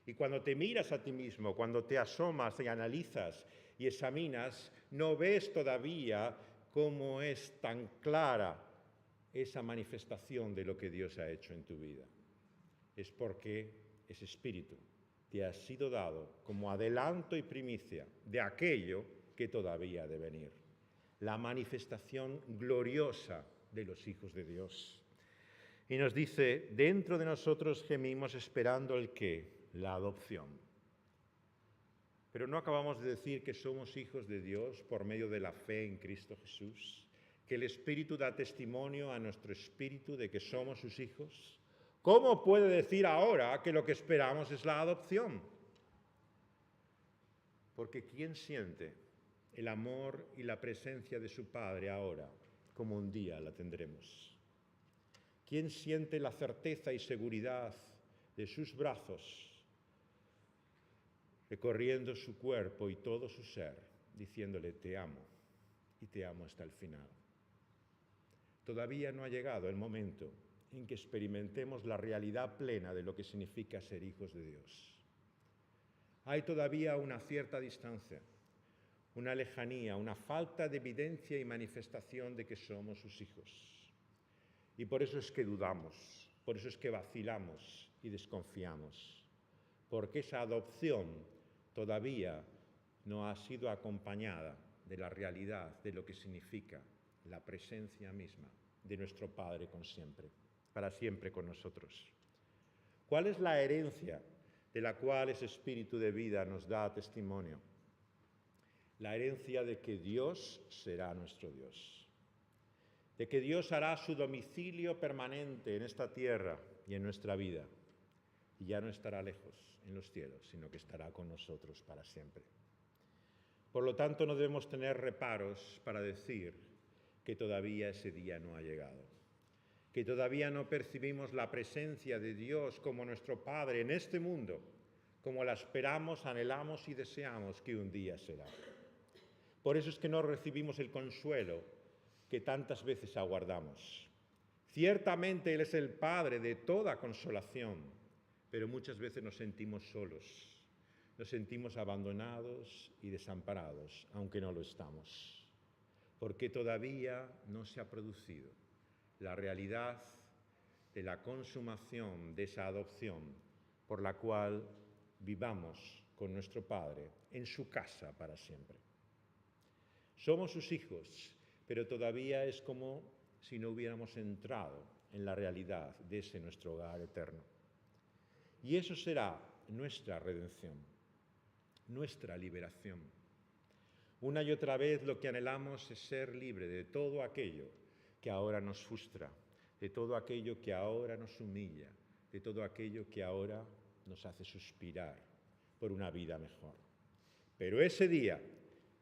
Y cuando te miras a ti mismo, cuando te asomas y analizas y examinas, no ves todavía cómo es tan clara esa manifestación de lo que Dios ha hecho en tu vida. Es porque ese Espíritu te ha sido dado como adelanto y primicia de aquello que todavía ha de venir. La manifestación gloriosa de los hijos de Dios. Y nos dice, dentro de nosotros gemimos esperando el ¿qué? La adopción. Pero no acabamos de decir que somos hijos de Dios por medio de la fe en Cristo Jesús, que el Espíritu da testimonio a nuestro espíritu de que somos sus hijos. ¿Cómo puede decir ahora que lo que esperamos es la adopción? Porque ¿quién siente el amor y la presencia de su Padre ahora como un día la tendremos? ¿Quién siente la certeza y seguridad de sus brazos recorriendo su cuerpo y todo su ser, diciéndole te amo y te amo hasta el final? Todavía no ha llegado el momento en que experimentemos la realidad plena de lo que significa ser hijos de Dios. Hay todavía una cierta distancia, una lejanía, una falta de evidencia y manifestación de que somos sus hijos. Y por eso es que dudamos, por eso es que vacilamos y desconfiamos, porque esa adopción todavía no ha sido acompañada de la realidad de lo que significa la presencia misma de nuestro Padre para siempre con nosotros. ¿Cuál es la herencia de la cual ese espíritu de vida nos da testimonio? La herencia de que Dios será nuestro Dios, de que Dios hará su domicilio permanente en esta tierra y en nuestra vida, y ya no estará lejos en los cielos, sino que estará con nosotros para siempre. Por lo tanto, no debemos tener reparos para decir que todavía ese día no ha llegado, que todavía no percibimos la presencia de Dios como nuestro Padre en este mundo, como la esperamos, anhelamos y deseamos que un día será. Por eso es que no recibimos el consuelo que tantas veces aguardamos. Ciertamente Él es el Padre de toda consolación, pero muchas veces nos sentimos solos, nos sentimos abandonados y desamparados, aunque no lo estamos, porque todavía no se ha producido la realidad de la consumación de esa adopción por la cual vivamos con nuestro Padre en su casa para siempre. Somos sus hijos, pero todavía es como si no hubiéramos entrado en la realidad de ese nuestro hogar eterno. Y eso será nuestra redención, nuestra liberación. Una y otra vez lo que anhelamos es ser libre de todo aquello que ahora nos frustra, de todo aquello que ahora nos humilla, de todo aquello que ahora nos hace suspirar por una vida mejor. Pero ese día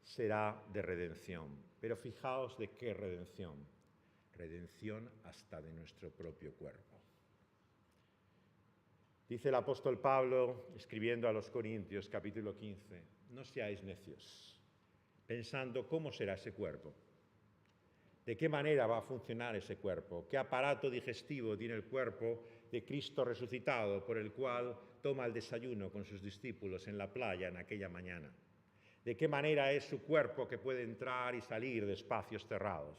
será de redención. Pero fijaos de qué redención. Redención hasta de nuestro propio cuerpo. Dice el apóstol Pablo, escribiendo a los Corintios, capítulo 15, no seáis necios, pensando cómo será ese cuerpo, de qué manera va a funcionar ese cuerpo, qué aparato digestivo tiene el cuerpo de Cristo resucitado, por el cual toma el desayuno con sus discípulos en la playa en aquella mañana. De qué manera es su cuerpo que puede entrar y salir de espacios cerrados.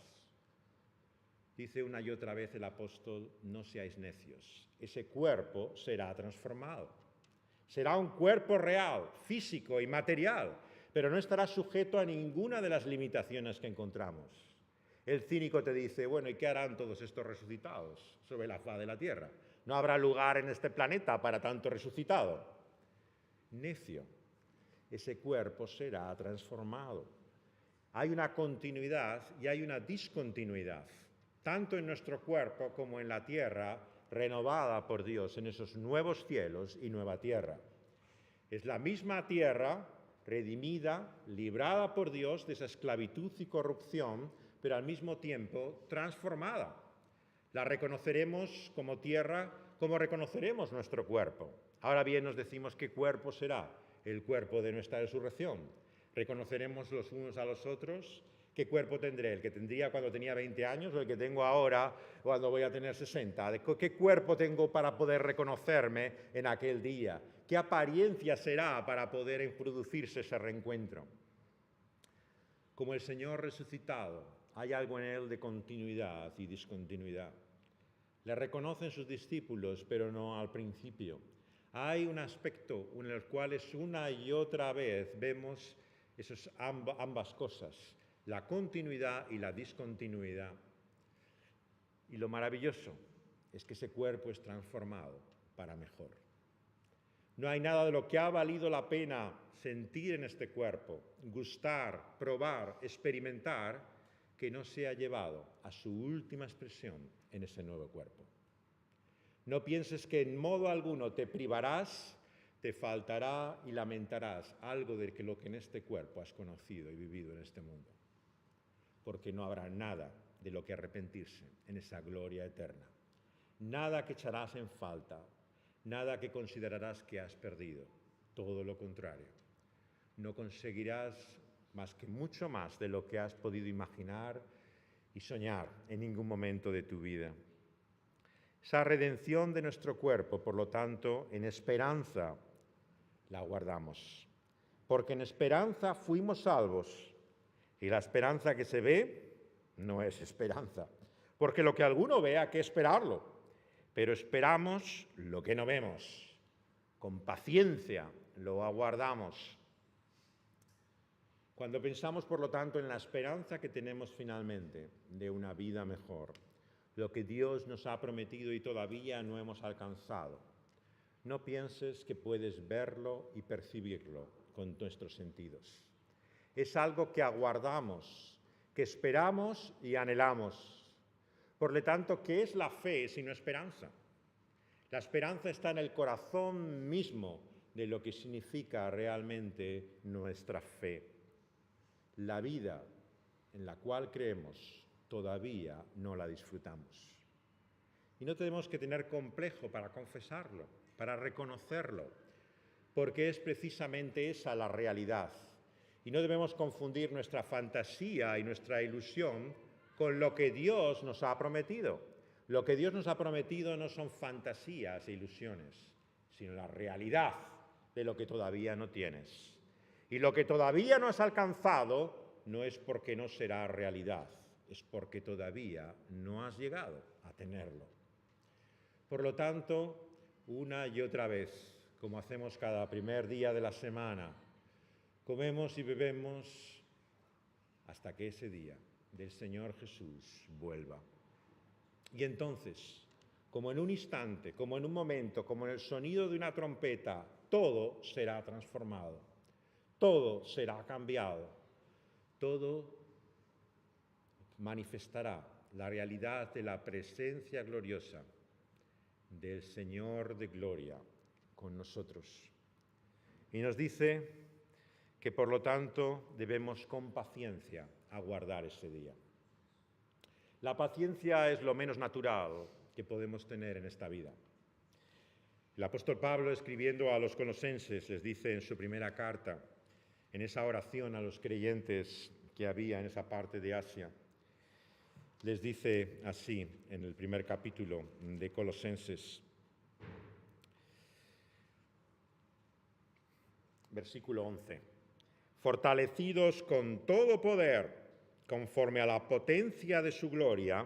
Dice una y otra vez el apóstol, no seáis necios. Ese cuerpo será transformado. Será un cuerpo real, físico y material, pero no estará sujeto a ninguna de las limitaciones que encontramos. El cínico te dice, bueno, ¿y qué harán todos estos resucitados sobre la faz de la tierra? ¿No habrá lugar en este planeta para tanto resucitado? Necio, ese cuerpo será transformado. Hay una continuidad y hay una discontinuidad, tanto en nuestro cuerpo como en la tierra, renovada por Dios en esos nuevos cielos y nueva tierra. Es la misma tierra, redimida, librada por Dios de esa esclavitud y corrupción, pero al mismo tiempo transformada. La reconoceremos como tierra, como reconoceremos nuestro cuerpo. Ahora bien, nos decimos qué cuerpo será el cuerpo de nuestra resurrección. ¿Reconoceremos los unos a los otros? ¿Qué cuerpo tendré? ¿El que tendría cuando tenía 20 años o el que tengo ahora cuando voy a tener 60? ¿Qué cuerpo tengo para poder reconocerme en aquel día? ¿Qué apariencia será para poder producirse ese reencuentro? Como el Señor resucitado, hay algo en él de continuidad y discontinuidad. Le reconocen sus discípulos, pero no al principio. Hay un aspecto en el cual una y otra vez vemos ambas cosas, la continuidad y la discontinuidad. Y lo maravilloso es que ese cuerpo es transformado para mejor. No hay nada de lo que ha valido la pena sentir en este cuerpo, gustar, probar, experimentar, que no sea llevado a su última expresión en ese nuevo cuerpo. No pienses que en modo alguno te privarás, te faltará y lamentarás algo de lo que en este cuerpo has conocido y vivido en este mundo. Porque no habrá nada de lo que arrepentirse en esa gloria eterna. Nada que echarás en falta, nada que considerarás que has perdido. Todo lo contrario. No conseguirás más que mucho más de lo que has podido imaginar y soñar en ningún momento de tu vida. Esa redención de nuestro cuerpo, por lo tanto, en esperanza la guardamos. Porque en esperanza fuimos salvos. Y la esperanza que se ve no es esperanza. Porque lo que alguno ve hay que esperarlo. Pero esperamos lo que no vemos. Con paciencia lo aguardamos. Cuando pensamos, por lo tanto, en la esperanza que tenemos finalmente de una vida mejor, lo que Dios nos ha prometido y todavía no hemos alcanzado, no pienses que puedes verlo y percibirlo con nuestros sentidos. Es algo que aguardamos, que esperamos y anhelamos. Por lo tanto, ¿qué es la fe sino esperanza? La esperanza está en el corazón mismo de lo que significa realmente nuestra fe. La vida en la cual creemos todavía no la disfrutamos. Y no tenemos que tener complejo para confesarlo, para reconocerlo, porque es precisamente esa la realidad. Y no debemos confundir nuestra fantasía y nuestra ilusión con lo que Dios nos ha prometido. Lo que Dios nos ha prometido no son fantasías e ilusiones, sino la realidad de lo que todavía no tienes. Y lo que todavía no has alcanzado no es porque no será realidad, es porque todavía no has llegado a tenerlo. Por lo tanto, una y otra vez, como hacemos cada primer día de la semana, comemos y bebemos hasta que ese día del Señor Jesús vuelva. Y entonces, como en un instante, como en un momento, como en el sonido de una trompeta, todo será transformado. Todo será cambiado, todo manifestará la realidad de la presencia gloriosa del Señor de gloria con nosotros. Y nos dice que por lo tanto debemos con paciencia aguardar ese día. La paciencia es lo menos natural que podemos tener en esta vida. El apóstol Pablo, escribiendo a los colosenses, les dice en su primera carta, en esa oración a los creyentes que había en esa parte de Asia, les dice así en el primer capítulo de Colosenses, versículo 11, fortalecidos con todo poder, conforme a la potencia de su gloria,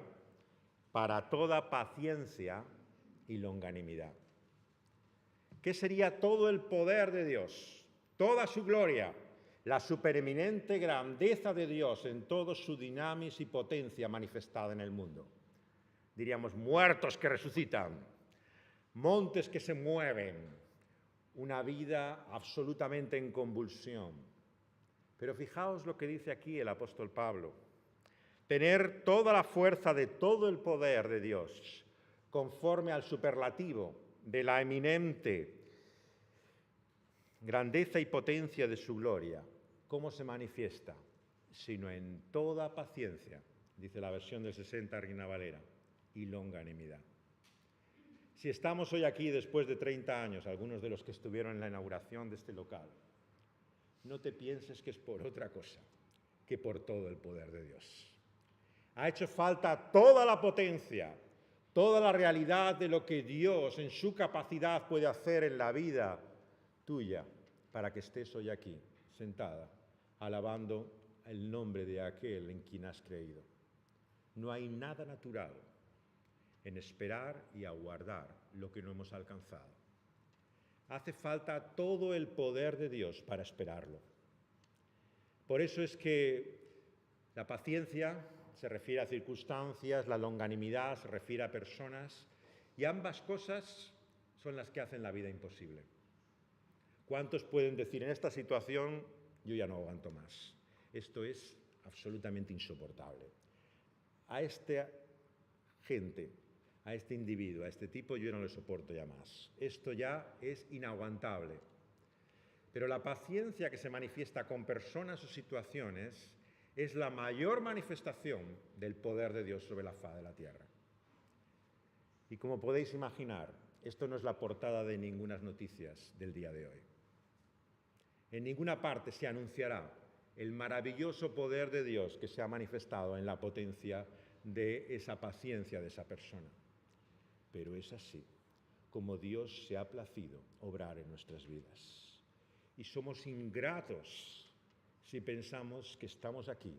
para toda paciencia y longanimidad. ¿Qué sería todo el poder de Dios? Toda su gloria, la supereminente grandeza de Dios en toda su dinamis y potencia manifestada en el mundo. Diríamos muertos que resucitan, montes que se mueven, una vida absolutamente en convulsión. Pero fijaos lo que dice aquí el apóstol Pablo. Tener toda la fuerza de todo el poder de Dios, conforme al superlativo de la eminente grandeza y potencia de su gloria. ¿Cómo se manifiesta? Sino en toda paciencia, dice la versión del 60 Reina Valera, y longanimidad. Si estamos hoy aquí después de 30 años, algunos de los que estuvieron en la inauguración de este local, no te pienses que es por otra cosa que por todo el poder de Dios. Ha hecho falta toda la potencia, toda la realidad de lo que Dios en su capacidad puede hacer en la vida tuya para que estés hoy aquí, sentada, alabando el nombre de aquel en quien has creído. No hay nada natural en esperar y aguardar lo que no hemos alcanzado. Hace falta todo el poder de Dios para esperarlo. Por eso es que la paciencia se refiere a circunstancias, la longanimidad se refiere a personas, y ambas cosas son las que hacen la vida imposible. ¿Cuántos pueden decir en esta situación, yo ya no aguanto más? Esto es absolutamente insoportable. A esta gente, a este individuo, a este tipo, yo no le soporto ya más. Esto ya es inaguantable. Pero la paciencia que se manifiesta con personas o situaciones es la mayor manifestación del poder de Dios sobre la faz de la tierra. Y como podéis imaginar, esto no es la portada de ninguna noticias del día de hoy. En ninguna parte se anunciará el maravilloso poder de Dios que se ha manifestado en la potencia de esa paciencia de esa persona. Pero es así como Dios se ha placido obrar en nuestras vidas. Y somos ingratos si pensamos que estamos aquí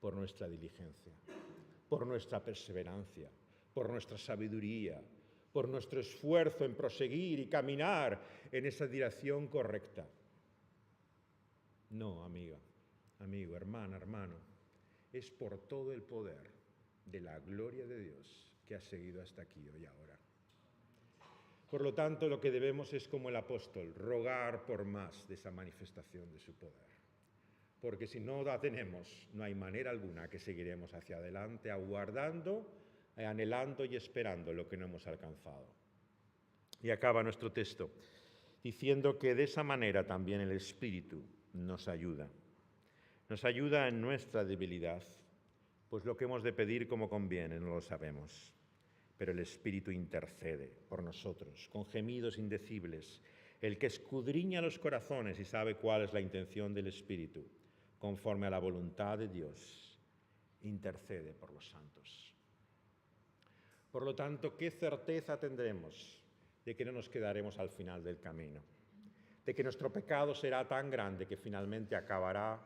por nuestra diligencia, por nuestra perseverancia, por nuestra sabiduría, por nuestro esfuerzo en proseguir y caminar en esa dirección correcta. No, amiga, amigo, hermana, hermano, es por todo el poder de la gloria de Dios que has seguido hasta aquí hoy ahora. Por lo tanto, lo que debemos es, como el apóstol, rogar por más de esa manifestación de su poder. Porque si no la tenemos, no hay manera alguna que seguiremos hacia adelante aguardando, anhelando y esperando lo que no hemos alcanzado. Y acaba nuestro texto diciendo que de esa manera también el Espíritu nos ayuda. Nos ayuda en nuestra debilidad, pues lo que hemos de pedir como conviene no lo sabemos. Pero el Espíritu intercede por nosotros, con gemidos indecibles, el que escudriña los corazones y sabe cuál es la intención del Espíritu, conforme a la voluntad de Dios, intercede por los santos. Por lo tanto, ¿qué certeza tendremos de que no nos quedaremos al final del camino? De que nuestro pecado será tan grande que finalmente acabará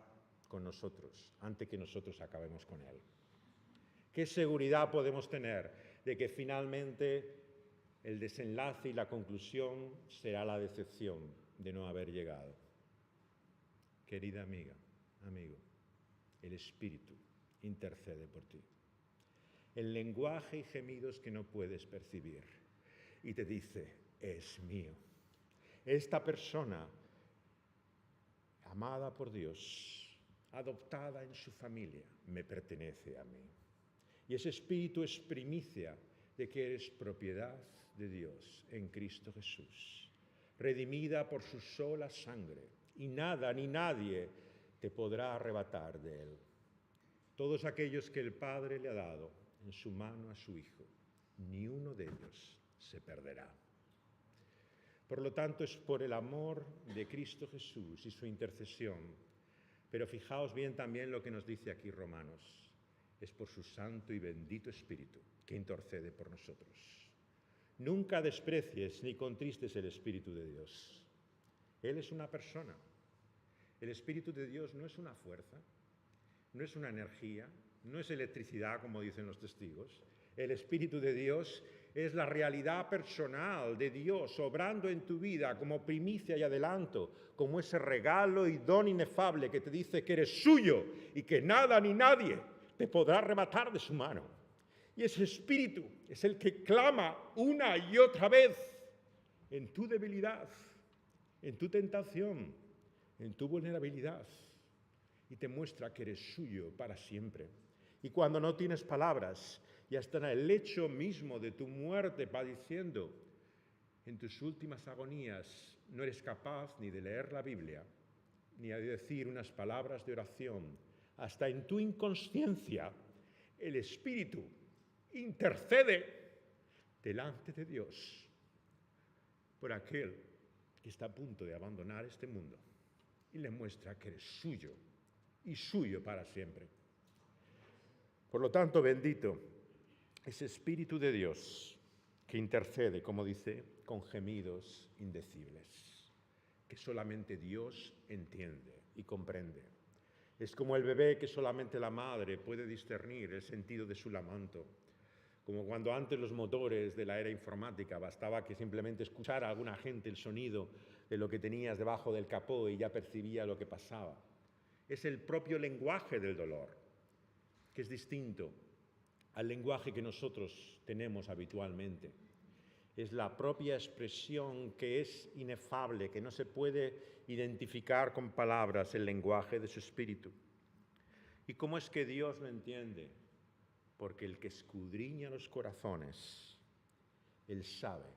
con nosotros, antes que nosotros acabemos con él. ¿Qué seguridad podemos tener de que finalmente el desenlace y la conclusión será la decepción de no haber llegado? Querida amiga, amigo, el Espíritu intercede por ti. El lenguaje y gemidos que no puedes percibir. Y te dice, es mío. Esta persona, amada por Dios, adoptada en su familia, me pertenece a mí. Y ese Espíritu es primicia de que eres propiedad de Dios en Cristo Jesús, redimida por su sola sangre, y nada ni nadie te podrá arrebatar de él. Todos aquellos que el Padre le ha dado en su mano a su Hijo, ni uno de ellos se perderá. Por lo tanto, es por el amor de Cristo Jesús y su intercesión. Pero fijaos bien también lo que nos dice aquí Romanos. Es por su santo y bendito Espíritu que intercede por nosotros. Nunca desprecies ni contristes el Espíritu de Dios. Él es una persona. El Espíritu de Dios no es una fuerza, no es una energía, no es electricidad, como dicen los testigos. El Espíritu de Dios es la realidad personal de Dios obrando en tu vida como primicia y adelanto, como ese regalo y don inefable que te dice que eres suyo y que nada ni nadie te podrá arrebatar de su mano. Y ese Espíritu es el que clama una y otra vez en tu debilidad, en tu tentación, en tu vulnerabilidad, y te muestra que eres suyo para siempre. Y cuando no tienes palabras y hasta en el lecho mismo de tu muerte padeciendo, en tus últimas agonías no eres capaz ni de leer la Biblia, ni de decir unas palabras de oración, hasta en tu inconsciencia el Espíritu intercede delante de Dios por aquel que está a punto de abandonar este mundo y le muestra que eres suyo y suyo para siempre. Por lo tanto, bendito ese Espíritu de Dios que intercede, como dice, con gemidos indecibles, que solamente Dios entiende y comprende. Es como el bebé que solamente la madre puede discernir el sentido de su lamento. Como cuando antes los motores de la era informática bastaba que simplemente escuchara a alguna gente el sonido de lo que tenías debajo del capó y ya percibía lo que pasaba. Es el propio lenguaje del dolor, que es distinto al lenguaje que nosotros tenemos habitualmente. Es la propia expresión que es inefable, que no se puede identificar con palabras, el lenguaje de su espíritu. ¿Y cómo es que Dios lo entiende? Porque el que escudriña los corazones, Él sabe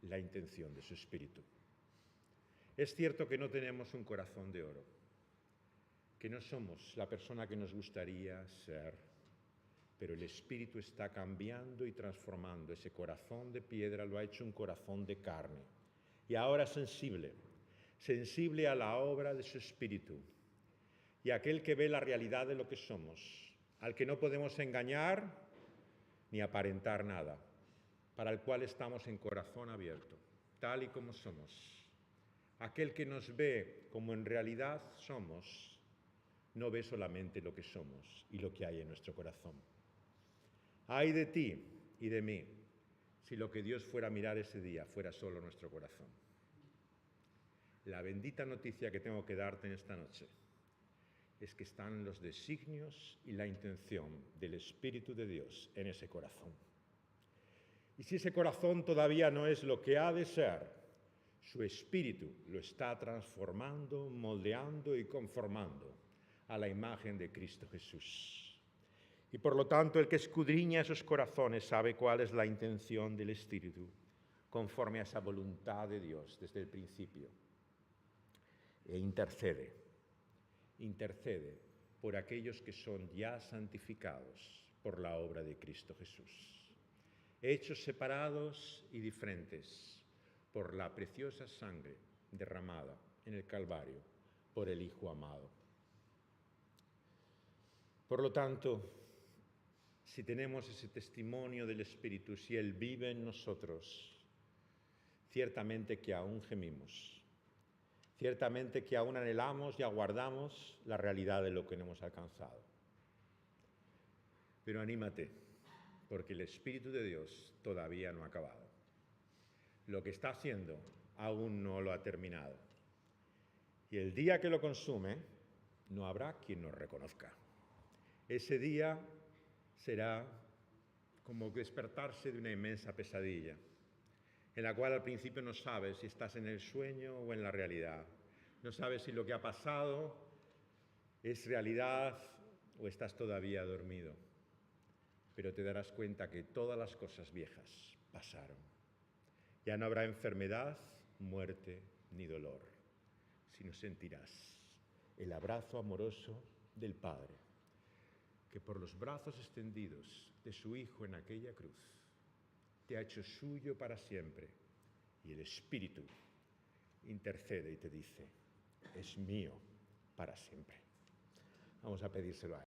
la intención de su espíritu. Es cierto que no tenemos un corazón de oro, que no somos la persona que nos gustaría ser, pero el Espíritu está cambiando y transformando. Ese corazón de piedra lo ha hecho un corazón de carne. Y ahora sensible a la obra de su Espíritu. Y aquel que ve la realidad de lo que somos, al que no podemos engañar ni aparentar nada, para el cual estamos en corazón abierto, tal y como somos. Aquel que nos ve como en realidad somos, no ve solamente lo que somos y lo que hay en nuestro corazón. Ay de ti y de mí, si lo que Dios fuera a mirar ese día fuera solo nuestro corazón. La bendita noticia que tengo que darte en esta noche es que están los designios y la intención del Espíritu de Dios en ese corazón. Y si ese corazón todavía no es lo que ha de ser, su Espíritu lo está transformando, moldeando y conformando a la imagen de Cristo Jesús. Y por lo tanto, el que escudriña esos corazones sabe cuál es la intención del Espíritu, conforme a esa voluntad de Dios desde el principio. E intercede por aquellos que son ya santificados por la obra de Cristo Jesús, hechos separados y diferentes por la preciosa sangre derramada en el Calvario por el Hijo amado. Por lo tanto, si tenemos ese testimonio del Espíritu, si Él vive en nosotros, ciertamente que aún gemimos, ciertamente que aún anhelamos y aguardamos la realidad de lo que no hemos alcanzado. Pero anímate, porque el Espíritu de Dios todavía no ha acabado. Lo que está haciendo aún no lo ha terminado. Y el día que lo consume, no habrá quien nos reconozca. Ese día será como despertarse de una inmensa pesadilla, en la cual al principio no sabes si estás en el sueño o en la realidad. No sabes si lo que ha pasado es realidad o estás todavía dormido. Pero te darás cuenta que todas las cosas viejas pasaron. Ya no habrá enfermedad, muerte ni dolor, sino sentirás el abrazo amoroso del Padre, que por los brazos extendidos de su Hijo en aquella cruz te ha hecho suyo para siempre, y el Espíritu intercede y te dice, es mío para siempre. Vamos a pedírselo a Él.